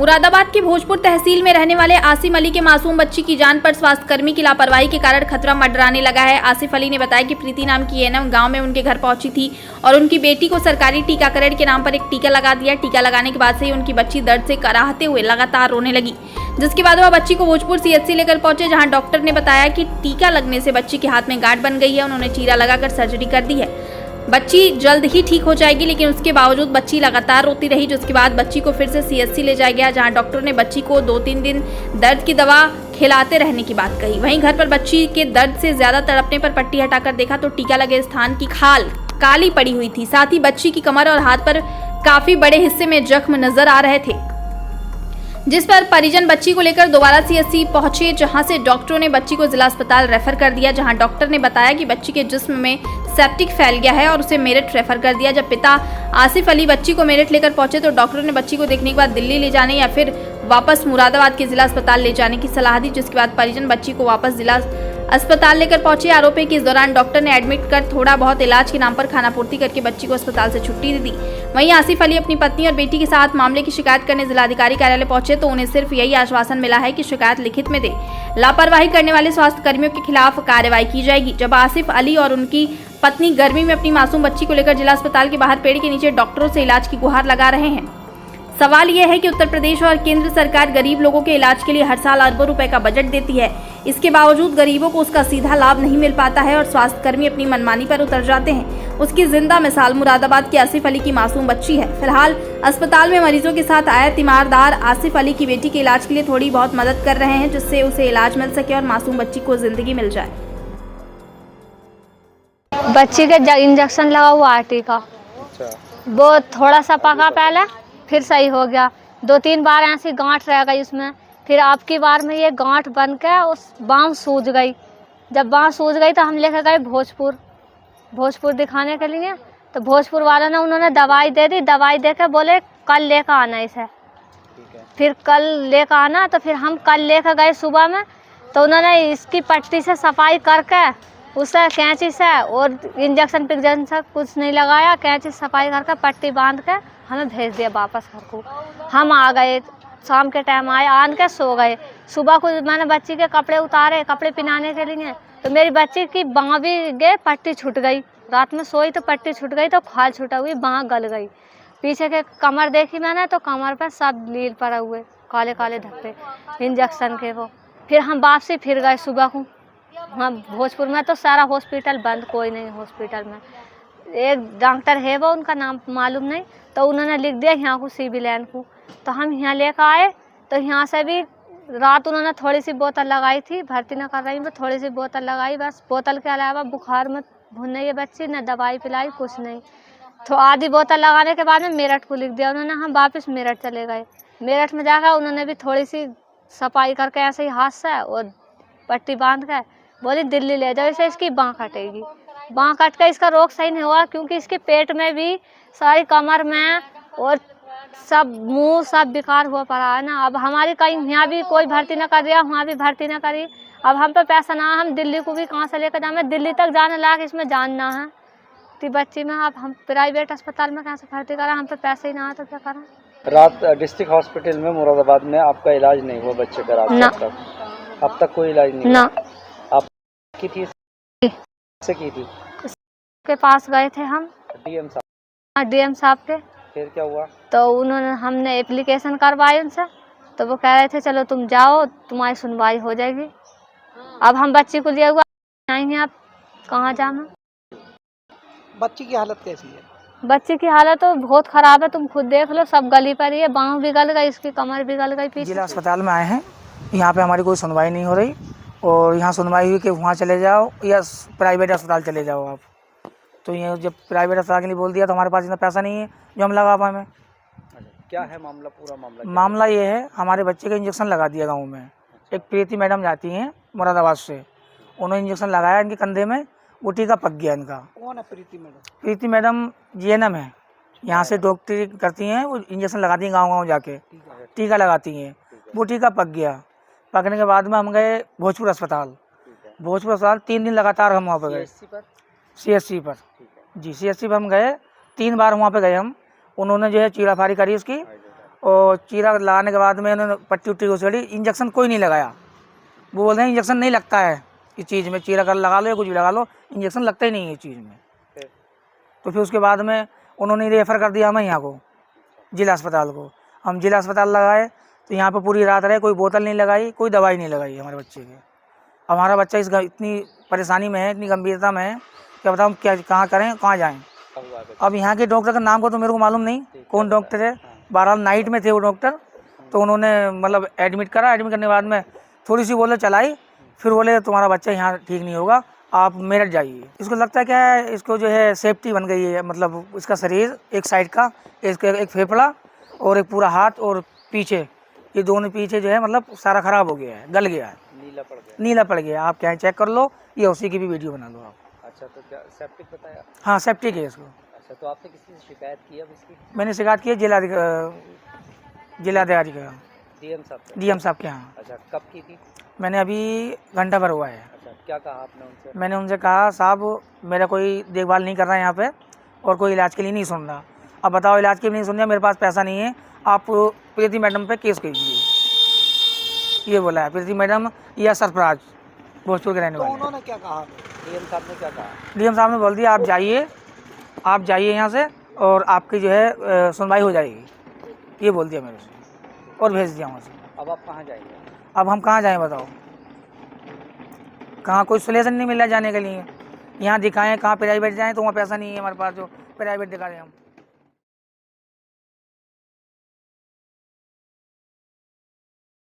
मुरादाबाद के भोजपुर तहसील में रहने वाले आसिफ अली के मासूम बच्ची की जान पर स्वास्थ्यकर्मी की लापरवाही के कारण खतरा मंडराने लगा है। आसिफ अली ने बताया कि प्रीति नाम की एएनएम गांव में उनके घर पहुंची थी और उनकी बेटी को सरकारी टीकाकरण के नाम पर एक टीका लगा दिया। टीका लगाने के बाद से ही उनकी बच्ची दर्द से कराहते हुए लगातार रोने लगी, जिसके बाद वह बच्ची को भोजपुर सीएचसी लेकर पहुंचे, जहाँ डॉक्टर ने बताया कि टीका लगने से बच्ची के हाथ में गांठ बन गई है। उन्होंने चीरा लगाकर सर्जरी कर दी है। बच्ची जल्द ही ठीक हो जाएगी, लेकिन उसके बावजूद बच्ची लगातार रोती रही, जिसके बाद बच्ची को फिर से सीएचसी ले जाया गया, जहां डॉक्टर ने बच्ची को 2-3 दिन दर्द की दवा खिलाते रहने की बात कही। वहीं घर पर बच्ची के दर्द से ज्यादा तड़पने पर पट्टी हटाकर देखा तो टीका लगे स्थान की खाल काली पड़ी हुई थी। साथ ही बच्ची की कमर और हाथ पर काफी बड़े हिस्से में जख्म नजर आ रहे थे, जिस पर परिजन बच्ची को लेकर दोबारा सीएचसी पहुंचे, जहां से डॉक्टरों ने बच्ची को जिला अस्पताल रेफर कर दिया, जहां डॉक्टर ने बताया कि बच्ची के जिस्म में सेप्टिक फैल गया है और उसे मेरठ रेफर कर दिया। जब पिता आसिफ अली बच्ची को मेरठ लेकर पहुंचे तो डॉक्टरों ने बच्ची को देखने के बाद दिल्ली ले जाने या फिर वापस मुरादाबाद के जिला अस्पताल ले जाने की सलाह दी, जिसके बाद परिजन बच्ची को वापस जिला अस्पताल लेकर पहुंचे। आरोप है कि इस दौरान डॉक्टर ने एडमिट कर थोड़ा बहुत इलाज के नाम पर खानापूर्ति करके बच्ची को अस्पताल से छुट्टी दे दी। वहीं आसिफ अली अपनी पत्नी और बेटी के साथ मामले की शिकायत करने जिलाधिकारी कार्यालय पहुंचे तो उन्हें सिर्फ यही आश्वासन मिला है कि शिकायत लिखित में दे, लापरवाही करने वाले स्वास्थ्य कर्मियों के खिलाफ कार्रवाई की जाएगी। जब आसिफ अली और उनकी पत्नी गर्मी में अपनी मासूम बच्ची को लेकर जिला अस्पताल के बाहर पेड़ के नीचे डॉक्टरों से इलाज की गुहार लगा रहे हैं। सवाल यह है कि उत्तर प्रदेश और केंद्र सरकार गरीब लोगों के इलाज के लिए हर साल अरबों रुपए का बजट देती है, इसके बावजूद गरीबों को उसका सीधा लाभ नहीं मिल पाता है और स्वास्थ्यकर्मी अपनी मनमानी पर उतर जाते हैं। उसकी जिंदा मिसाल मुरादाबाद के आसिफ अली की मासूम बच्ची है। फिलहाल अस्पताल में मरीजों के साथ आए तीमारदार आसिफ अली की बेटी के इलाज के लिए थोड़ी बहुत मदद कर रहे हैं, जिससे उसे इलाज मिल सके और मासूम बच्ची को जिंदगी मिल जाए। बच्ची के इंजेक्शन लगा हुआ है टीका, वो थोड़ा सा पका पहले, फिर सही हो गया। 2-3 बार ऐसी गांठ रह गई उसमें, फिर अब की बार में ये गांठ बन के उस बाँह सूज गई। जब बाँह सूज गई तो हम लेकर गए भोजपुर दिखाने के लिए। तो भोजपुर वालों ने उन्होंने दवाई दे दी, दवाई दे के बोले कल लेकर आना इसे। फिर कल लेकर आना, तो फिर हम कल लेकर गए सुबह में, तो उन्होंने इसकी पट्टी से सफाई करके उसे कैंची से और इंजेक्शन पिक्जन से कुछ नहीं लगाया, कैंची सफाई करके पट्टी बांध के हमें भेज दिया वापस घर को। हम आ गए, शाम के टाइम आए, आन के सो गए। सुबह को मैंने बच्ची के कपड़े उतारे, कपड़े पहनाने के लिए, तो मेरी बच्ची की बाँह भी गए, पट्टी छूट गई। रात में सोई तो पट्टी छूट गई, तो खाल छूटा हुई, बाँह गल गई। पीछे के कमर देखी मैंने तो कमर पर सब लील पड़े हुए, काले काले धब्बे इंजेक्शन के। वो फिर हम वापसी फिर गए सुबह को। हाँ, भोजपुर में तो सारा हॉस्पिटल बंद, कोई नहीं हॉस्पिटल में। एक डॉक्टर है, वो उनका नाम मालूम नहीं, तो उन्होंने लिख दिया यहाँ को सिविल लाइन को। तो हम यहाँ लेकर आए, तो यहाँ से भी रात उन्होंने थोड़ी सी बोतल लगाई थी, भर्ती न कर रही मैं, थोड़ी सी बोतल लगाई बस। बोतल के अलावा बुखार में भुन ये बच्ची, न दवाई पिलाई, कुछ नहीं। तो आधी बोतल लगाने के बाद में मेरठ को लिख दिया उन्होंने। हम वापस मेरठ चले गए। मेरठ में जाकर उन्होंने भी थोड़ी सी सफाई करके ऐसे ही हाथ से और पट्टी बांध के बोली दिल्ली ले जाओ, इसे इसकी बाँह कटेगी। बाँह कट के इसका रोग सही नहीं हुआ, क्योंकि इसके पेट में भी, सारी कमर में और सब मुंह सब बेकार हुआ पड़ा है ना। अब हमारी कहीं यहाँ भी कोई भर्ती ना कर दिया, वहाँ भी भर्ती ना करी। अब हम पे पैसा ना, हम दिल्ली को भी कहाँ से लेकर जाए, दिल्ली तक जाने लायक इसमें जानना है कि बच्ची में। अब हम प्राइवेट अस्पताल में कहाँ से भर्ती करा, हम पे पैसे ही ना है तो क्या करें। रात डिस्ट्रिक्ट हॉस्पिटल में मुरादाबाद में आपका इलाज नहीं हुआ बच्चे का? रात अब तक कोई इलाज नहीं ना। आप की थी से की थी? के पास गए थे हम, डीएम साहब। डीएम साहब के। फिर क्या हुआ? तो हमने एप्लीकेशन करवाई उनसे, तो वो कह रहे थे चलो तुम जाओ, तुम्हारी सुनवाई हो जाएगी। अब हम बच्ची को लिए हुआ नहीं, आप कहाँ जाना। बच्ची की हालत कैसी है? बच्ची की हालत तो बहुत खराब है, तुम खुद देख लो, सब गली पर ही है, बाँह भी गल गई, इसकी कमर भी गल गई। पीछे जिला अस्पताल में आए हैं, यहाँ पे हमारी कोई सुनवाई नहीं हो रही, और यहाँ सुनवाई हुई कि वहाँ चले जाओ या प्राइवेट अस्पताल चले जाओ आप। तो ये जब प्राइवेट अस्पताल के लिए बोल दिया तो हमारे पास इतना पैसा नहीं है जो हम लगा पाए। क्या है मामला? पूरा मामला ये है, हमारे बच्चे का इंजेक्शन लगा दिया गाँव में। एक प्रीति मैडम जाती हैं मुरादाबाद से, उन्होंने इंजेक्शन लगाया इनके कंधे में, वो टीका पक गया इनका। कौन है प्रीति मैडम? प्रीति मैडम जीएनएम है, यहाँ से डॉक्टरी करती हैं, वो इंजेक्शन लगाती हैं गाँव जाके, टीका लगाती हैं। वो टीका पक गया, पकने के बाद में हम गए भोजपुर अस्पताल। 3 दिन लगातार हम वहाँ पर गए, सीएचसी पर जी, सीएचसी पर हम गए 3 बार वहाँ पे गए हम। उन्होंने जो है चीराफारी करी उसकी, और चीरा लगाने के बाद में उन्होंने पट्टी उट्टी घुसेड़ी, इंजेक्शन कोई नहीं लगाया। वो बोलते हैं इंजेक्शन नहीं लगता है इस चीज़ में, चीरा कर लगा लो या कुछ भी लगा लो, इंजेक्शन लगता ही नहीं है इस चीज़ में। तो फिर उसके बाद में उन्होंने रेफ़र कर दिया हमें यहाँ को, जिला अस्पताल को। हम जिला अस्पताल लगाए तो यहाँ पे पूरी रात रहे, कोई बोतल नहीं लगाई, कोई दवाई नहीं लगाई हमारे बच्चे के। हमारा बच्चा इतनी परेशानी में है, इतनी गंभीरता में है कि बताओ हम क्या कहाँ करें, कहाँ जाएँ। अब यहाँ के डॉक्टर का नाम को तो मेरे को मालूम नहीं कौन डॉक्टर है। बहरहाल नाइट में थे वो डॉक्टर, तो उन्होंने मतलब एडमिट करा। एडमिट करने के बाद में थोड़ी सी बोले चलाई, फिर बोले तुम्हारा बच्चा यहाँ ठीक नहीं होगा, आप मेरठ जाइए। इसको लगता है क्या है, इसको जो है सेफ्टी बन गई है, मतलब इसका शरीर एक साइड का, एक फेफड़ा और एक पूरा हाथ और पीछे, ये दोनों पीछे जो है मतलब सारा खराब हो गया है, गल गया है, नीला पड़ गया। आप क्या चेक कर लो, ये उसी की भी वीडियो बना लो आप। अच्छा, तो क्या सेप्टिक बताया? हाँ सेप्टिक है इसको। अच्छा, तो आपने किसी से शिकायत की अब इसकी? मैंने शिकायत की है जिलाधिकारी का, डीएम साहब के यहाँ। अच्छा, कब की थी? मैंने अभी घंटा भर हुआ है। अच्छा, क्या कहा आपने उनसे? मैंने उनसे कहा साहब मेरा कोई देखभाल नहीं कर रहा है यहाँ पे और कोई इलाज के लिए नहीं सुन रहा। अब बताओ इलाज के लिए नहीं सुन रहा, मेरे पास पैसा नहीं है, आप प्रीति मैडम पे केस कीजिए, ये बोला है। प्रीति मैडम या सरफराज भोजपुर के रहने वाले। उन्होंने क्या कहा? डीएम साहब ने क्या कहा? डीएम साहब ने बोल दिया आप जाइए यहाँ से और आपकी जो है सुनवाई हो जाएगी, ये बोल दिया मेरे से और भेज दिया वहाँ से। अब आप कहाँ जाएंगे? अब हम कहाँ जाएं बताओ, कहाँ कोई सोल्यूशन नहीं मिला जाने के लिए। यहाँ दिखाएं, कहाँ प्राइवेट जाएं तो वहाँ पैसा नहीं है हमारे पास जो प्राइवेट दिखा रहे हैं हम।